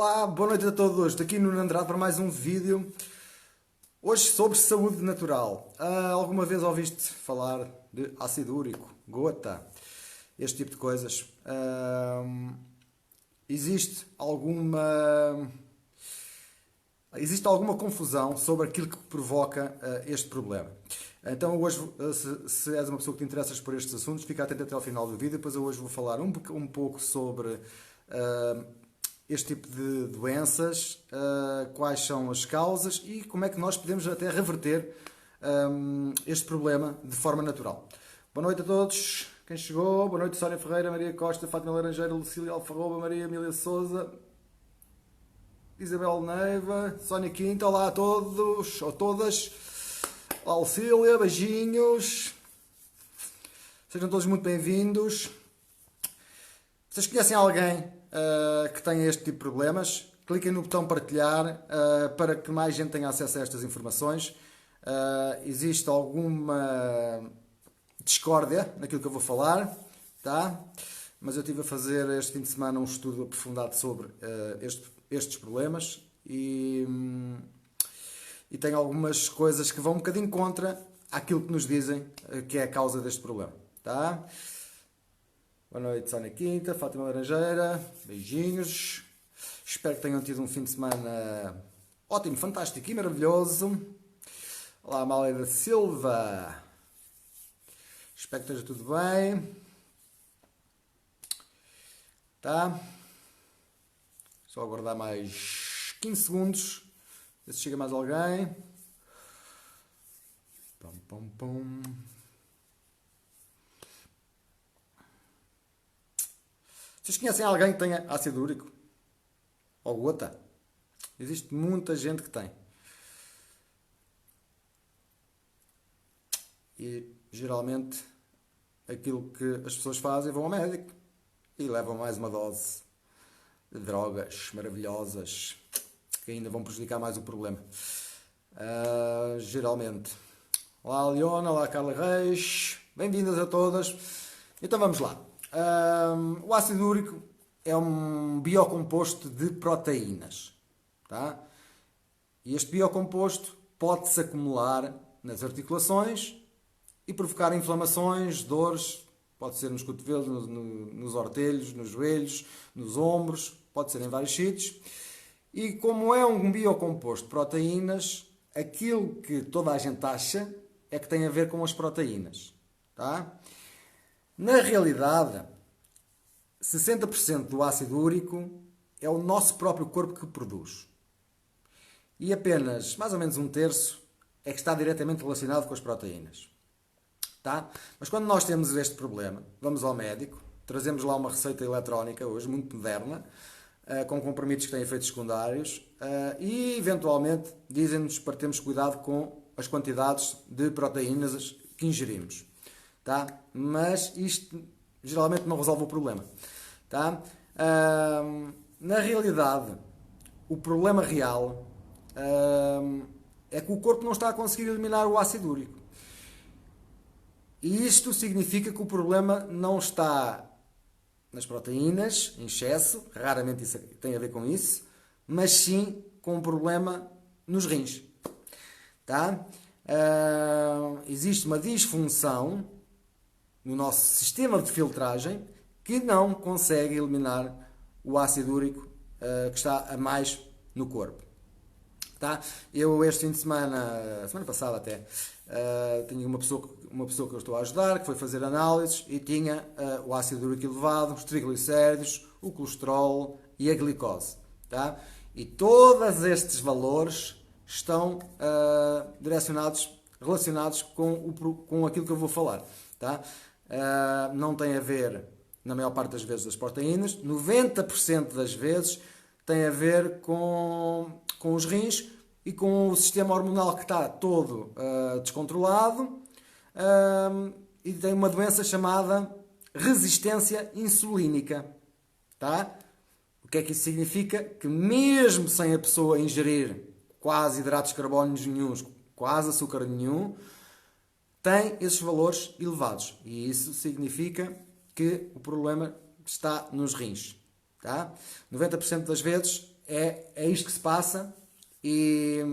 Olá, boa noite a todos. Daqui Nuno Andrade para mais um vídeo. Hoje sobre saúde natural. Alguma vez ouviste falar de ácido úrico, gota, este tipo de coisas? Existe alguma confusão sobre aquilo que provoca este problema. Então hoje, se és uma pessoa que te interessas por estes assuntos, fica atento até ao final do vídeo, depois eu hoje vou falar um pouco sobre este tipo de doenças, quais são as causas e como é que nós podemos até reverter este problema de forma natural. Boa noite a todos, quem chegou, boa noite Sónia Ferreira, Maria Costa, Fátima Laranjeira, Lucília Alfarroba, Maria Emília Souza, Isabel Neiva, Sónia Quinta, olá a todos, ou todas, olá Lucília, beijinhos, sejam todos muito bem-vindos. Vocês conhecem alguém que tenha este tipo de problemas? Cliquem no botão partilhar para que mais gente tenha acesso a estas informações. Existe alguma discórdia naquilo que eu vou falar, tá? Mas eu estive a fazer este fim de semana um estudo aprofundado sobre estes problemas e tenho algumas coisas que vão um bocadinho contra aquilo que nos dizem que é a causa deste problema, tá? Boa noite, Sónia Quinta, Fátima Laranjeira, beijinhos. Espero que tenham tido um fim de semana ótimo, fantástico e maravilhoso. Olá, Amália da Silva. Espero que esteja tudo bem. Tá? Só aguardar mais 15 segundos. Ver se chega mais alguém. Pum, pum, pum. Vocês conhecem alguém que tenha ácido úrico? Ou gota? Existe muita gente que tem. E geralmente aquilo que as pessoas fazem vão ao médico e levam mais uma dose de drogas maravilhosas que ainda vão prejudicar mais o problema. Geralmente. Olá Leona, olá Carla Reis, bem-vindas a todas. Então vamos lá. O ácido úrico é um biocomposto de proteínas, tá? E este biocomposto pode-se acumular nas articulações e provocar inflamações, dores, pode ser nos cotovelos, nos ortelhos, nos joelhos, nos ombros, pode ser em vários sítios. E como é um biocomposto de proteínas, aquilo que toda a gente acha é que tem a ver com as proteínas, tá? Na realidade, 60% do ácido úrico é o nosso próprio corpo que produz. E apenas mais ou menos um terço é que está diretamente relacionado com as proteínas. Tá? Mas quando nós temos este problema, vamos ao médico, trazemos lá uma receita eletrónica, hoje muito moderna, com comprimidos que têm efeitos secundários e eventualmente dizem-nos para termos cuidado com as quantidades de proteínas que ingerimos. Tá? Mas isto geralmente não resolve o problema. Tá? Na realidade, o problema real é que o corpo não está a conseguir eliminar o ácido úrico. E isto significa que o problema não está nas proteínas, em excesso, raramente isso tem a ver com isso, mas sim com um problema nos rins. Tá? Existe uma disfunção no nosso sistema de filtragem que não consegue eliminar o ácido úrico que está a mais no corpo. Tá? Eu este fim de semana passada até, tinha uma pessoa que eu estou a ajudar, que foi fazer análises e tinha o ácido úrico elevado, os triglicéridos, o colesterol e a glicose. Tá? E todos estes valores estão relacionados com aquilo que eu vou falar. Tá? Não tem a ver, na maior parte das vezes, das proteínas. 90% das vezes tem a ver com os rins e com o sistema hormonal que está todo descontrolado e tem uma doença chamada resistência insulínica. Tá? O que é que isso significa? Que mesmo sem a pessoa ingerir quase hidratos de carbono nenhuns, quase açúcar nenhum, tem esses valores elevados. E isso significa que o problema está nos rins. Tá? 90% das vezes é isto que se passa e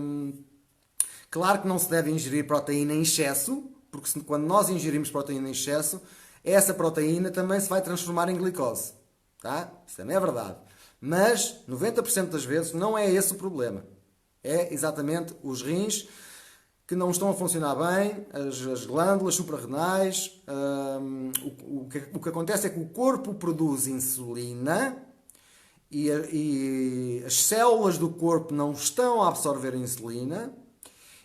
claro que não se deve ingerir proteína em excesso, porque quando nós ingerimos proteína em excesso, essa proteína também se vai transformar em glicose. Tá? Isso também é verdade. Mas 90% das vezes não é esse o problema. É exatamente os rins que não estão a funcionar bem, as glândulas suprarrenais. O que acontece é que o corpo produz insulina e as células do corpo não estão a absorver a insulina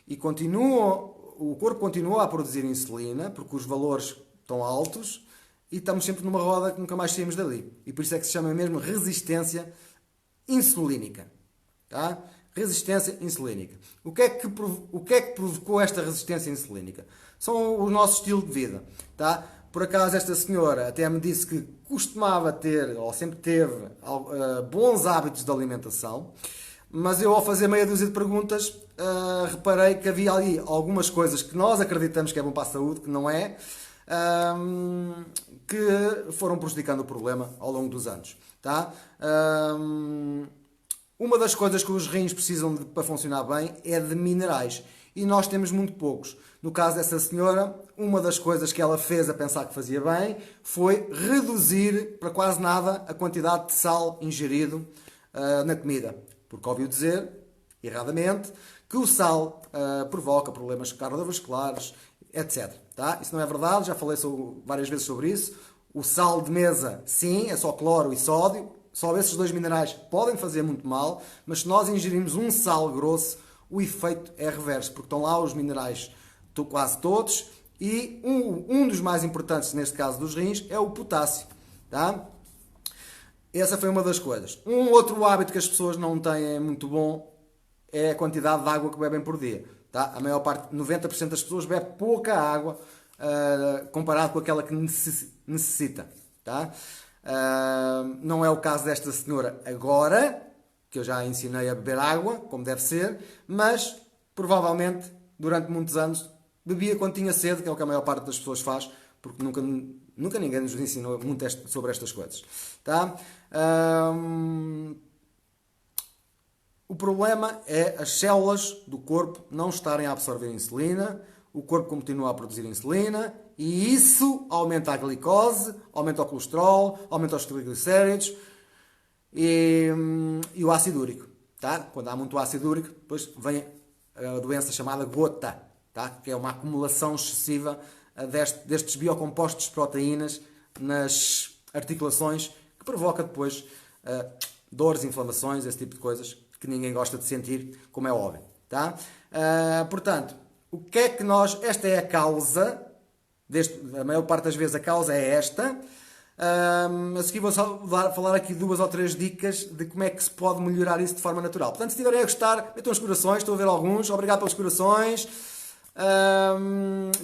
e o corpo continua a produzir insulina porque os valores estão altos e estamos sempre numa roda que nunca mais saímos dali. E por isso é que se chama mesmo resistência insulínica. Tá? Resistência insulínica. O que é que provocou esta resistência insulínica? São o nosso estilo de vida. Tá? Por acaso esta senhora até me disse que costumava ter, ou sempre teve, bons hábitos de alimentação, mas eu ao fazer meia dúzia de perguntas reparei que havia ali algumas coisas que nós acreditamos que é bom para a saúde, que não é, que foram prejudicando o problema ao longo dos anos. Tá? Uma das coisas que os rins precisam para funcionar bem é de minerais. E nós temos muito poucos. No caso dessa senhora, uma das coisas que ela fez a pensar que fazia bem foi reduzir para quase nada a quantidade de sal ingerido na comida. Porque ouviu dizer, erradamente, que o sal provoca problemas cardiovasculares, etc. Tá? Isso não é verdade, já falei várias vezes sobre isso. O sal de mesa, sim, é só cloro e sódio. Só esses dois minerais podem fazer muito mal, mas se nós ingerirmos um sal grosso, o efeito é reverso, porque estão lá os minerais quase todos e um dos mais importantes, neste caso dos rins, é o potássio. Tá? Essa foi uma das coisas. Um outro hábito que as pessoas não têm muito bom é a quantidade de água que bebem por dia. Tá? A maior parte, 90% das pessoas bebe pouca água comparado com aquela que necessita. Tá? Não é o caso desta senhora agora, que eu já a ensinei a beber água, como deve ser, mas provavelmente durante muitos anos bebia quando tinha sede, que é o que a maior parte das pessoas faz, porque nunca ninguém nos ensinou muito sobre estas coisas. Tá? O problema é as células do corpo não estarem a absorver insulina, o corpo continua a produzir insulina e isso aumenta a glicose, aumenta o colesterol, aumenta os triglicéridos e o ácido úrico. Tá? Quando há muito ácido úrico, depois vem a doença chamada gota, tá? Que é uma acumulação excessiva destes biocompostos de proteínas nas articulações que provoca depois dores, inflamações, esse tipo de coisas que ninguém gosta de sentir, como é óbvio. Tá? Portanto, o que é que esta é a causa, a maior parte das vezes a causa é esta. A seguir vou falar aqui 2 ou 3 dicas de como é que se pode melhorar isso de forma natural. Portanto, se estiverem a gostar, metam os corações, estou a ver alguns, obrigado pelos corações.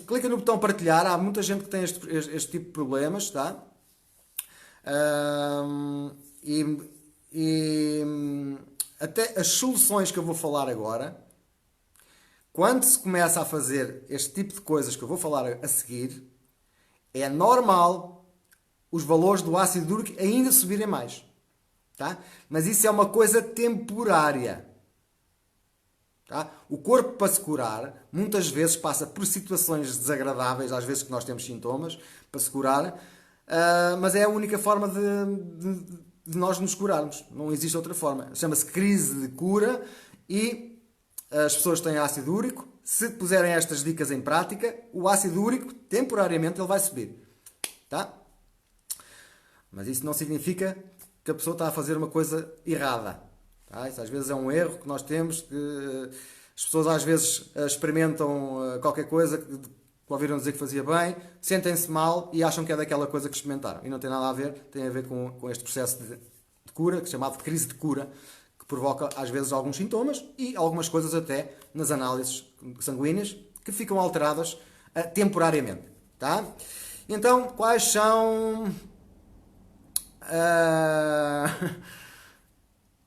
Clica no botão partilhar, há muita gente que tem este tipo de problemas, tá? Até as soluções que eu vou falar agora, quando se começa a fazer este tipo de coisas que eu vou falar a seguir, é normal os valores do ácido úrico ainda subirem mais. Tá? Mas isso é uma coisa temporária. Tá? O corpo, para se curar, muitas vezes passa por situações desagradáveis, às vezes que nós temos sintomas, para se curar, mas é a única forma de nós nos curarmos. Não existe outra forma. Chama-se crise de cura e as pessoas têm ácido úrico. Se puserem estas dicas em prática, o ácido úrico, temporariamente, ele vai subir. Tá? Mas isso não significa que a pessoa está a fazer uma coisa errada. Tá? Isso às vezes é um erro que nós temos, que as pessoas às vezes experimentam qualquer coisa que ouviram dizer que fazia bem, sentem-se mal e acham que é daquela coisa que experimentaram. E não tem nada a ver, tem a ver com este processo de cura, que é chamado de crise de cura, que provoca às vezes alguns sintomas e algumas coisas até nas análises sanguíneas que ficam alteradas temporariamente. Tá? Então, quais são...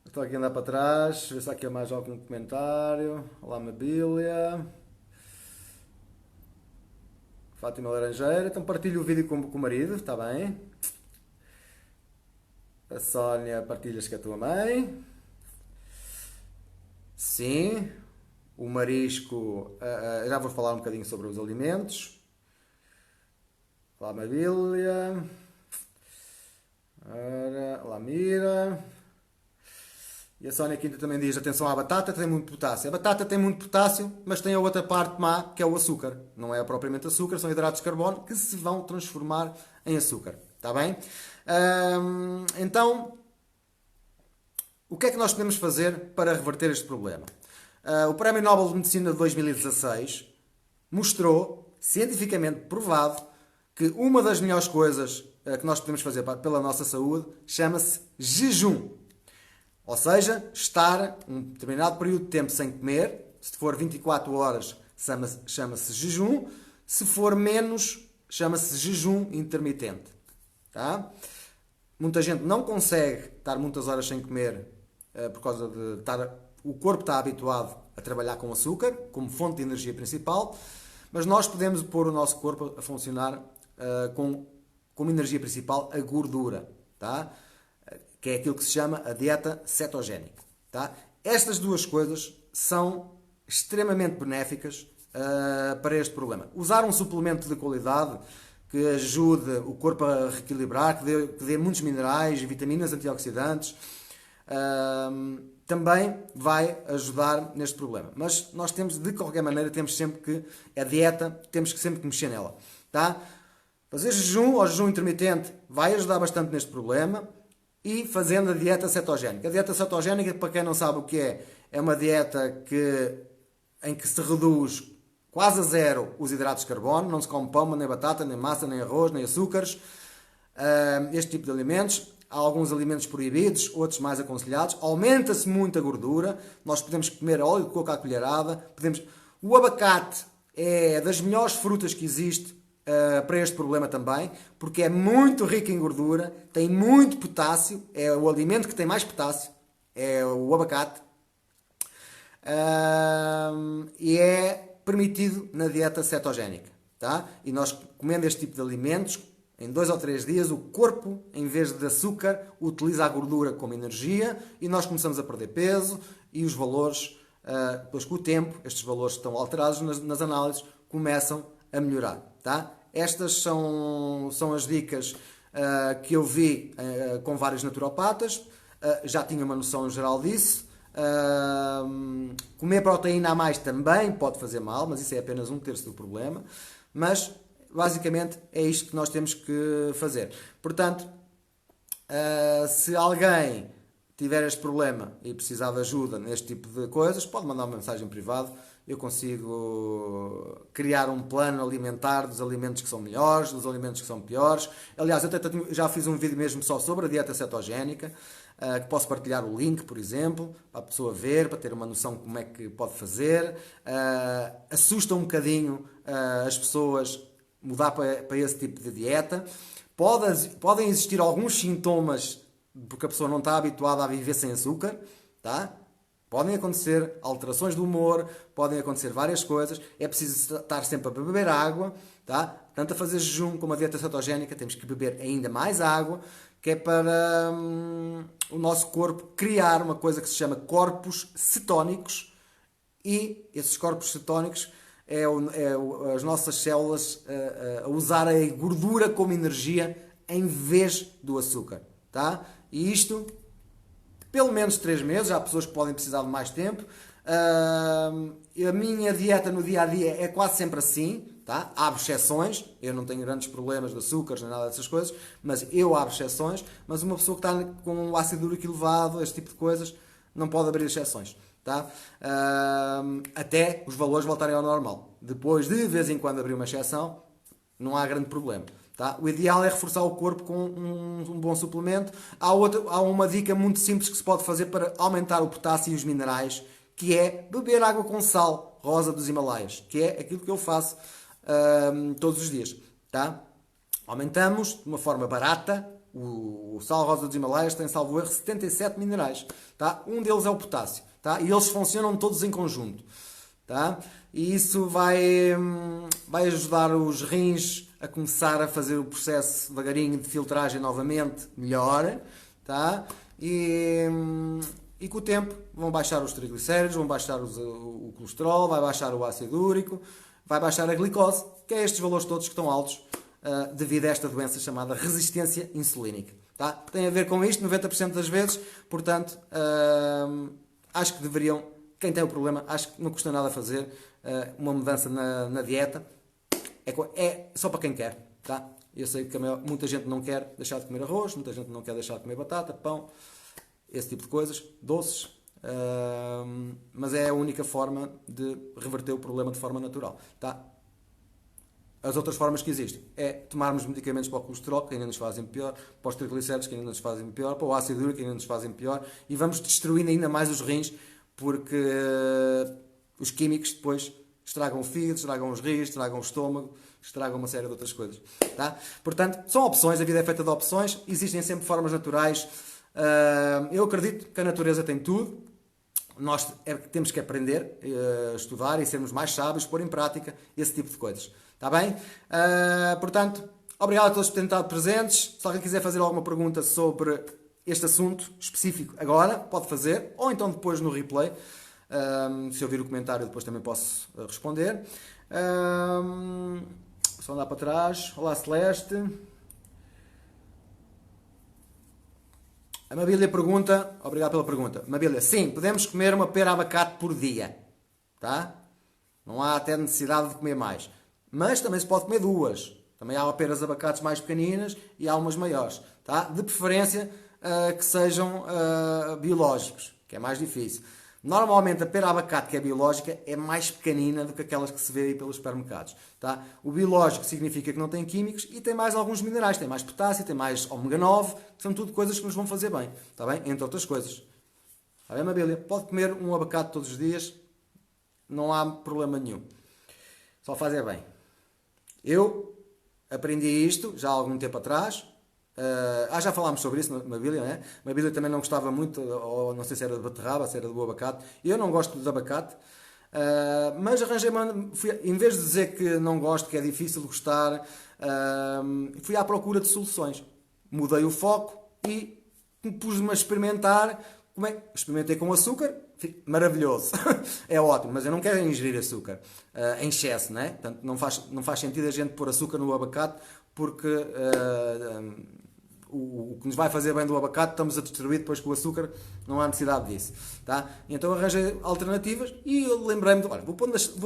Estou aqui a andar para trás, ver se há aqui mais algum comentário. Olá, Mabília. Fátima Laranjeira. Então partilha o vídeo com o marido, está bem. A Sónia, partilhas com a tua mãe. Sim, o marisco, já vou falar um bocadinho sobre os alimentos. Lamabilia, ora, Lamira. E a Sónia Quinta também diz, atenção à batata, tem muito potássio. A batata tem muito potássio, mas tem a outra parte má, que é o açúcar. Não é propriamente açúcar, são hidratos de carbono que se vão transformar em açúcar. Está bem? Então, o que é que nós podemos fazer para reverter este problema? O Prémio Nobel de Medicina de 2016 mostrou, cientificamente provado, que uma das melhores coisas que nós podemos fazer pela nossa saúde chama-se jejum. Ou seja, estar um determinado período de tempo sem comer. Se for 24 horas, chama-se jejum. Se for menos, chama-se jejum intermitente. Tá? Muita gente não consegue estar muitas horas sem comer por causa de o corpo está habituado a trabalhar com açúcar como fonte de energia principal, mas nós podemos pôr o nosso corpo a funcionar como energia principal a gordura, tá? Que é aquilo que se chama a dieta cetogénica. Tá? Estas duas coisas são extremamente benéficas para este problema. Usar um suplemento de qualidade que ajude o corpo a reequilibrar, que dê muitos minerais, vitaminas, antioxidantes, também vai ajudar neste problema. Mas nós temos, de qualquer maneira, temos sempre que, a dieta, temos que sempre que mexer nela. Tá? Fazer jejum ou jejum intermitente vai ajudar bastante neste problema. E fazendo a dieta cetogénica. A dieta cetogénica, para quem não sabe o que é uma dieta em que se reduz quase a zero os hidratos de carbono, não se come pão, nem batata, nem massa, nem arroz, nem açúcares, este tipo de alimentos. Há alguns alimentos proibidos, outros mais aconselhados. Aumenta-se muito a gordura, nós podemos comer óleo de coco à colherada, o abacate é das melhores frutas que existe, para este problema também, porque é muito rico em gordura, tem muito potássio, é o alimento que tem mais potássio, é o abacate, e é permitido na dieta cetogénica. Tá? E nós, comendo este tipo de alimentos, em 2 ou 3 dias, o corpo, em vez de açúcar, utiliza a gordura como energia e nós começamos a perder peso e os valores, depois com o tempo, estes valores estão alterados nas análises, começam a melhorar. Tá? Estas são as dicas que eu vi com vários naturopatas. Já tinha uma noção geral disso. Comer proteína a mais também pode fazer mal, mas isso é apenas 1/3 do problema. Mas, basicamente, é isto que nós temos que fazer. Portanto, se alguém tiver este problema e precisar de ajuda neste tipo de coisas, pode mandar uma mensagem privada. Eu consigo criar um plano alimentar dos alimentos que são melhores, dos alimentos que são piores. Aliás, eu já fiz um vídeo mesmo só sobre a dieta cetogénica, que posso partilhar o link, por exemplo, para a pessoa ver, para ter uma noção de como é que pode fazer. Assusta um bocadinho as pessoas mudar para esse tipo de dieta. Podem existir alguns sintomas porque a pessoa não está habituada a viver sem açúcar, tá? Podem acontecer alterações do humor, podem acontecer várias coisas. É preciso estar sempre a beber água, tá? Tanto a fazer jejum como a dieta cetogénica, temos que beber ainda mais água, que é para o nosso corpo criar uma coisa que se chama corpos cetónicos. E esses corpos cetónicos as nossas células a usar a gordura como energia em vez do açúcar, tá? E isto, pelo menos 3 meses, há pessoas que podem precisar de mais tempo. A minha dieta no dia a dia é quase sempre assim, tá? Há exceções, eu não tenho grandes problemas de açúcares nem nada dessas coisas, mas eu abro exceções. Mas uma pessoa que está com um ácido úrico elevado, este tipo de coisas, não pode abrir exceções, tá? Até os valores voltarem ao normal. Depois, de vez em quando, abrir uma exceção, não há grande problema. Tá? O ideal é reforçar o corpo com um bom suplemento. Há uma dica muito simples que se pode fazer para aumentar o potássio e os minerais, que é beber água com sal rosa dos Himalaias, que é aquilo que eu faço todos os dias. Tá? Aumentamos de uma forma barata. O sal rosa dos Himalaias tem, salvo erro, 77 minerais. Tá? Um deles é o potássio. Tá? E eles funcionam todos em conjunto. Tá? E isso vai ajudar os rins a começar a fazer o processo devagarinho de filtragem novamente melhor, tá? E com o tempo vão baixar os triglicéridos, vão baixar o colesterol, vai baixar o ácido úrico, vai baixar a glicose, que é estes valores todos que estão altos devido a esta doença chamada resistência insulínica. Tá? Tem a ver com isto 90% das vezes, portanto, acho que deveriam, quem tem o problema, acho que não custa nada fazer uma mudança na dieta. É só para quem quer. Tá? Eu sei que muita gente não quer deixar de comer arroz, muita gente não quer deixar de comer batata, pão, esse tipo de coisas, doces, mas é a única forma de reverter o problema de forma natural. Tá? As outras formas que existem é tomarmos medicamentos para o colesterol, que ainda nos fazem pior, para os triglicéridos, que ainda nos fazem pior, para o ácido úrico, que ainda nos fazem pior, e vamos destruindo ainda mais os rins, porque os químicos depois estragam o fígado, estragam os rins, estragam o estômago, estragam uma série de outras coisas. Tá? Portanto, são opções, a vida é feita de opções, existem sempre formas naturais. Eu acredito que a natureza tem tudo. Nós temos que aprender, estudar e sermos mais sábios, pôr em prática esse tipo de coisas. Está bem? Portanto, obrigado a todos por terem estado presentes. Se alguém quiser fazer alguma pergunta sobre este assunto específico agora, pode fazer, ou então depois no replay. Se eu vir o comentário, depois também posso responder. Só andar para trás. Olá, Celeste. A Mabília pergunta, obrigado pela pergunta. Mabília, sim, podemos comer uma pera abacate por dia. Tá? Não há até necessidade de comer mais. Mas também se pode comer duas. Também há peras abacates mais pequeninas e há umas maiores. Tá? De preferência que sejam biológicos, que é mais difícil. Normalmente a pera abacate que é biológica é mais pequenina do que aquelas que se vê aí pelos supermercados. Tá? O biológico significa que não tem químicos e tem mais alguns minerais. Tem mais potássio, tem mais ômega 9, que são tudo coisas que nos vão fazer bem. Tá bem? Entre outras coisas. Está bem, Mabília? Pode comer um abacate todos os dias. Não há problema nenhum. Só fazer bem. Eu aprendi isto já há algum tempo atrás. Já falámos sobre isso, Mabília, né? Mabília também não gostava muito, ou não sei se era de beterraba, se era do abacate. Eu não gosto de abacate, mas arranjei, em vez de dizer que não gosto, que é difícil de gostar, fui à procura de soluções. Mudei o foco e pus-me a experimentar. Experimentei com açúcar, maravilhoso, é ótimo, mas eu não quero ingerir açúcar em excesso, né? Portanto, não faz sentido a gente pôr açúcar no abacate, porque o que nos vai fazer bem do abacate estamos a destruir depois com o açúcar, não há necessidade disso. Tá? Então arranjei alternativas e eu lembrei-me, olha, vou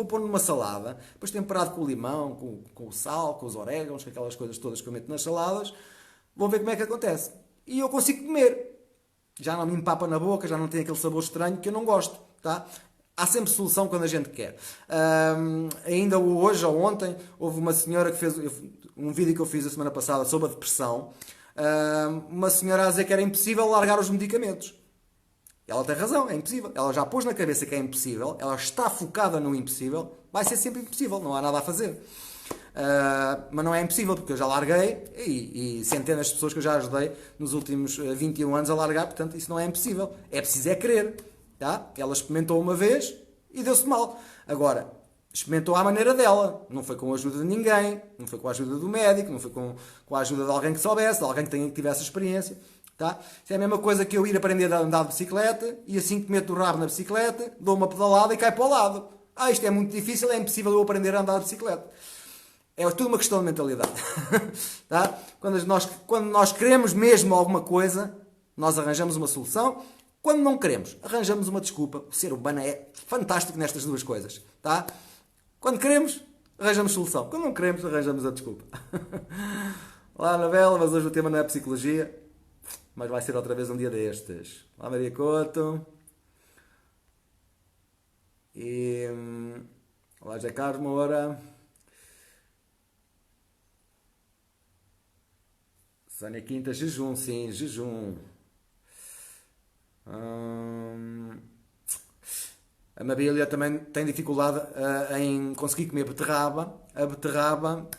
pôr numa salada, depois temperado com o limão, com o sal, com os orégãos, com aquelas coisas todas que eu meto nas saladas, vou ver como é que acontece. E eu consigo comer. Já não me empapa na boca, já não tem aquele sabor estranho que eu não gosto. Tá? Há sempre solução quando a gente quer. Ainda hoje ou ontem houve uma senhora que fez um vídeo que eu fiz a semana passada sobre a depressão. Uma senhora a dizer que era impossível largar os medicamentos. Ela tem razão, é impossível. Ela já pôs na cabeça que é impossível, ela está focada no impossível, vai ser sempre impossível, não há nada a fazer. Mas não é impossível, porque eu já larguei e centenas de pessoas que eu já ajudei nos últimos 21 anos a largar, portanto isso não é impossível. É preciso é querer. Tá? Ela experimentou uma vez e deu-se mal. Agora, experimentou à maneira dela. Não foi com a ajuda de ninguém, não foi com a ajuda do médico, não foi com a ajuda de alguém que soubesse, de alguém que tivesse experiência. Tá? Isso é a mesma coisa que eu ir aprender a andar de bicicleta e assim que meto o rabo na bicicleta, dou uma pedalada e cai para o lado. Isto é muito difícil, é impossível eu aprender a andar de bicicleta. É tudo uma questão de mentalidade. Tá? Quando nós queremos mesmo alguma coisa, nós arranjamos uma solução. Quando não queremos, arranjamos uma desculpa. O ser humano é fantástico nestas duas coisas. Tá? Quando queremos, arranjamos solução. Quando não queremos, arranjamos a desculpa. Olá, Anabela, mas hoje o tema não é psicologia, mas vai ser outra vez um dia destes. Olá, Maria Couto. Olá, José Carlos Moura. Sónia Quinta, jejum, sim, jejum. A Mabília também tem dificuldade em conseguir comer beterraba. A beterraba,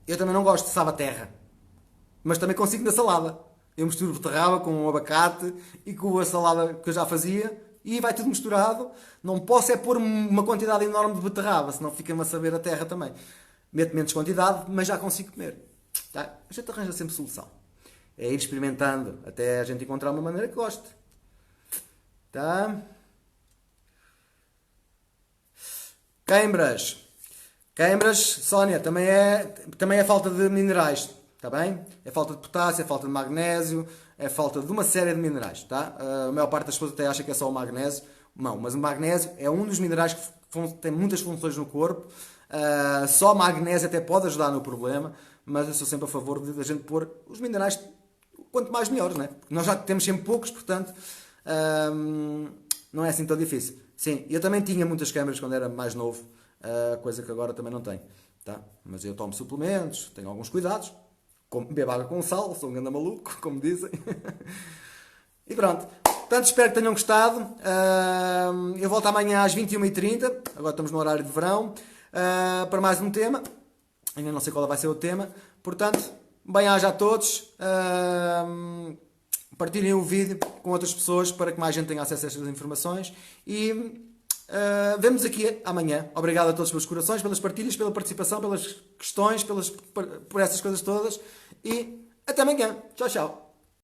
eu também não gosto de sabe-a-terra, mas também consigo na salada. Eu misturo beterraba com o abacate e com a salada que eu já fazia e vai tudo misturado. Não posso é pôr uma quantidade enorme de beterraba, senão fica-me a saber a terra também. Meto menos quantidade, mas já consigo comer. Tá? A gente arranja sempre solução. É ir experimentando até a gente encontrar uma maneira que goste. Tá? Queimbras. Queimbras, Sónia, também é falta de minerais, está bem? É falta de potássio, é falta de magnésio, é falta de uma série de minerais, tá? A maior parte das pessoas até acha que é só o magnésio. Não, mas o magnésio é um dos minerais que tem muitas funções no corpo. Só magnésio até pode ajudar no problema, mas eu sou sempre a favor de a gente pôr os minerais quanto mais melhores, né? Porque nós já temos sempre poucos, portanto, não é assim tão difícil. Sim, eu também tinha muitas câimbras quando era mais novo, coisa que agora também não tenho, tá? Mas eu tomo suplementos, tenho alguns cuidados, bebo água com sal, sou um grande maluco, como dizem. E pronto. Portanto, espero que tenham gostado. Eu volto amanhã às 21h30, agora estamos no horário de verão, para mais um tema. Ainda não sei qual vai ser o tema. Portanto, bem-aja a todos. Partilhem o vídeo com outras pessoas para que mais gente tenha acesso a estas informações. E vemos aqui amanhã. Obrigado a todos pelos corações, pelas partilhas, pela participação, pelas questões, por essas coisas todas. E até amanhã. Tchau, tchau.